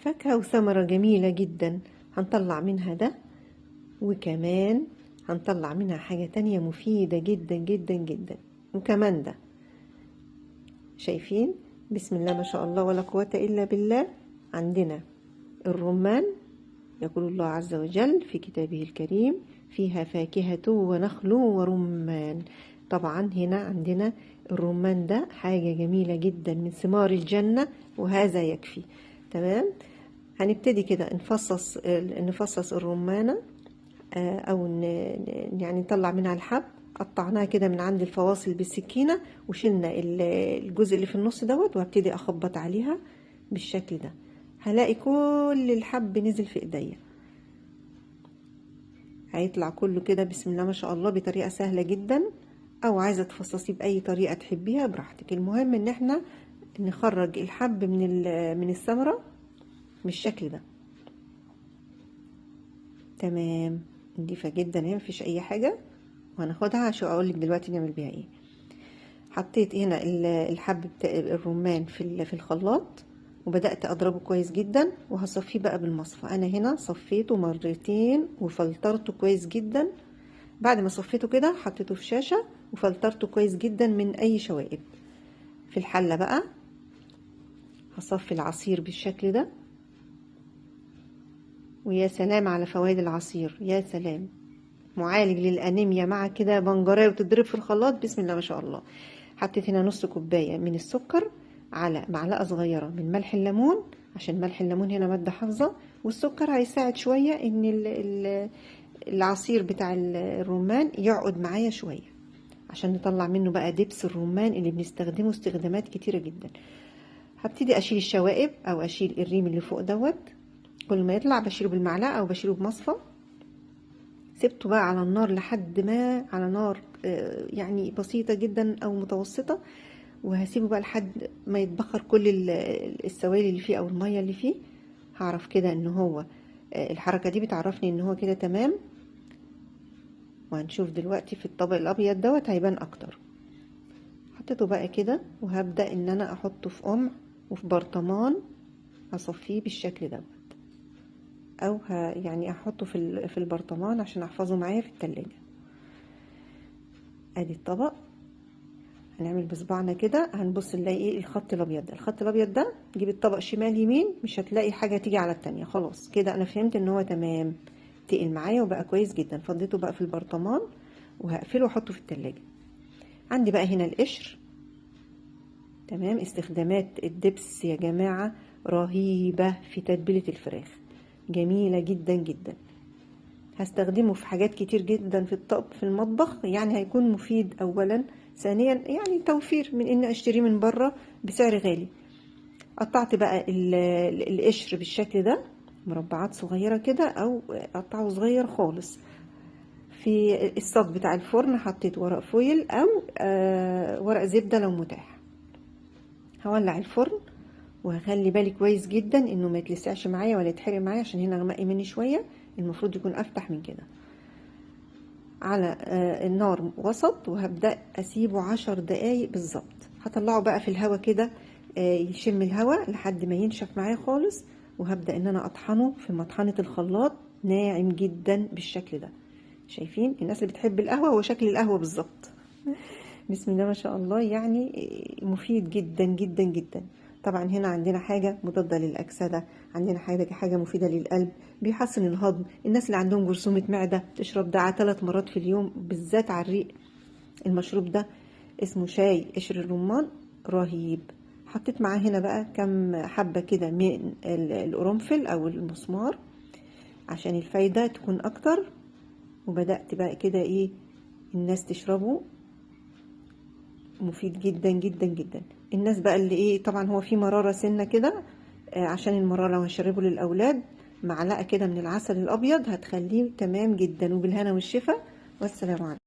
فاكهة وثمرة جميلة جدا. هنطلع منها ده، وكمان هنطلع منها حاجة تانية مفيدة جدا جدا جدا، وكمان ده. شايفين؟ بسم الله ما شاء الله ولا قوة إلا بالله. عندنا الرمان، يقول الله عز وجل في كتابه الكريم: فيها فاكهة ونخل ورمان. طبعا هنا عندنا الرمان ده حاجة جميلة جدا من ثمار الجنة، وهذا يكفي. تمام. هنبتدي كده نفصص الرمانة، او يعني نطلع منها الحب. قطعناها كده من عند الفواصل بالسكينة، وشلنا الجزء اللي في النص دوت، وهبتدي اخبط عليها بالشكل ده. هلاقي كل الحب نزل في ايديا، هيطلع كله كده بسم الله ما شاء الله بطريقة سهلة جدا، او عايزة تفصصيه بأي طريقة تحبيها براحتك. المهم ان احنا نخرج الحب من الثمرة بالشكل ده. تمام. نضيفة جدا اهي، مفيش اي حاجة. وهناخدها عشان اقولك دلوقتي نعمل بيها ايه. حطيت هنا الحب بتاع الرمان في الخلاط، وبدأت اضربه كويس جدا، وهصفيه بقى بالمصفى. انا هنا صفيته مرتين وفلترته كويس جدا. بعد ما صفيته كده حطيته في شاشة وفلترته كويس جدا من اي شوائب. في الحلة بقى هصفي العصير بالشكل ده. ويا سلام على فوائد العصير، يا سلام. معالج للأنيميا، مع كده بنجرية وتضرب في الخلاط بسم الله ما شاء الله. حطيت هنا نص كوباية من السكر، على معلقة صغيرة من ملح الليمون، عشان ملح الليمون هنا مادة حافظة، والسكر هيساعد شوية ان العصير بتاع الرمان يعقد معايا شوية، عشان نطلع منه بقى دبس الرمان اللي بنستخدمه استخدامات كتيرة جدا. هبتدي اشيل الشوائب او اشيل الريم اللي فوق دوت. كل ما يطلع بشيله بالمعلقة او بشيله بمصفى. سبته بقى على النار لحد ما على نار يعني بسيطة جدا او متوسطة، وهسيبه بقى لحد ما يتبخر كل السوائل اللي فيه او المية اللي فيه. هعرف كده ان هو الحركة دي بتعرفني ان هو كده تمام. وهنشوف دلوقتي في الطبق الابيض دوت هيبان اكتر. حطيته بقى كده، وهبدأ ان انا احطه في قمع وفي برطمان هصفيه بالشكل دوت، او يعني احطه في البرطمان عشان احفظه معايا في التلاجة. ادي الطبق. هنعمل بصبعنا كده، هنبص نلاقي ايه الخط الابيض ده. الخط الابيض ده نجيب الطبق شمال يمين، مش هتلاقي حاجه تيجي على التانية. خلاص كده انا فهمت ان هو تمام، تقل معايا وبقى كويس جدا. فضيته بقى في البرطمان وهقفله واحطه في التلاجة. عندي بقى هنا القشر. تمام. استخدامات الدبس يا جماعه رهيبه في تتبيله الفراخ، جميله جدا جدا. هستخدمه في حاجات كتير جدا في المطبخ، يعني هيكون مفيد اولا. ثانيا يعني توفير من ان اشتريه من بره بسعر غالي. قطعت بقى القشر بالشكل ده مربعات صغيرة كده، او قطعه صغير خالص. في الصاج بتاع الفرن حطيت ورق فويل او ورق زبدة لو متاح. هولع الفرن وهخلي بالي كويس جدا انه ما يتلسعش معايا ولا يتحرق معايا، عشان هنا غمق مني شوية. المفروض يكون افتح من كده. على النار وسط، وهبدأ اسيبه 10 دقايق بالظبط. هطلعه بقى في الهواء كده يشم الهواء لحد ما ينشف معايا خالص. وهبدأ ان انا اطحنه في مطحنة الخلاط ناعم جدا بالشكل ده. شايفين الناس اللي بتحب القهوة هو شكل القهوة بالظبط. بسم الله ما شاء الله، يعني مفيد جدا جدا جدا. طبعا هنا عندنا حاجة مضادة للأكسدة، عندنا حاجة مفيدة للقلب، بيحسن الهضم. الناس اللي عندهم جرثومة معدة تشرب ده 3 مرات في اليوم، بالذات على الريق. المشروب ده اسمه شاي قشر الرمان، رهيب. حطيت معاه هنا بقى كم حبة كده من القرنفل أو المسمار عشان الفايدة تكون أكتر. وبدأت بقى كده إيه الناس تشربه، مفيد جدا جدا جدا. الناس بقى اللي ايه طبعا هو في مرارة سنة كده، عشان المرارة لو هشربه للأولاد معلقة كده من العسل الأبيض هتخليه تمام جدا. وبالهنا والشفا، والسلام عليكم.